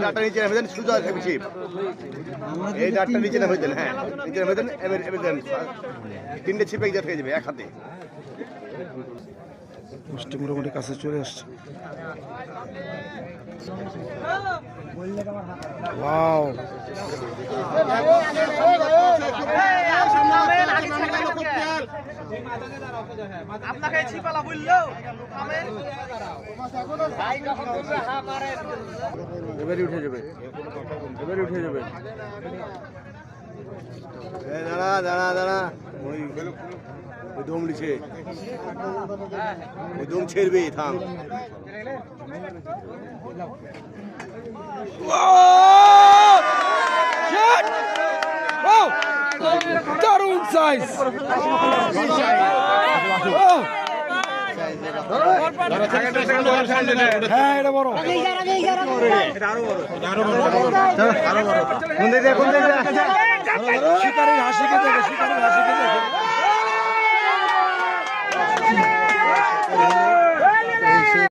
Data নিচে নেমে দেন, সোজা থাকবে ছিপ। এই ডাটটা নিচে নেমে দেন, হ্যাঁ নিচে নেমে দেন। এবার দেন 3টে ছিপ এক জায়গা থেকে যাবে এক হাতে। গোষ্ঠী মোটামুটি কাছে চলে আসছে। ওয়াও আপনাকে ছিপালা বললো এবারে উঠে যাবে, এবারে উঠে যাবে। দাঁড়া দাঁড়া দাঁড়া, ওই দম লিছে, ওই দম ছেড়বে, থাম। দারুণ সাইজ। হ্যাঁ এটা বড়, শিকারের হাসি কে দেখে, শিকারের হাসি।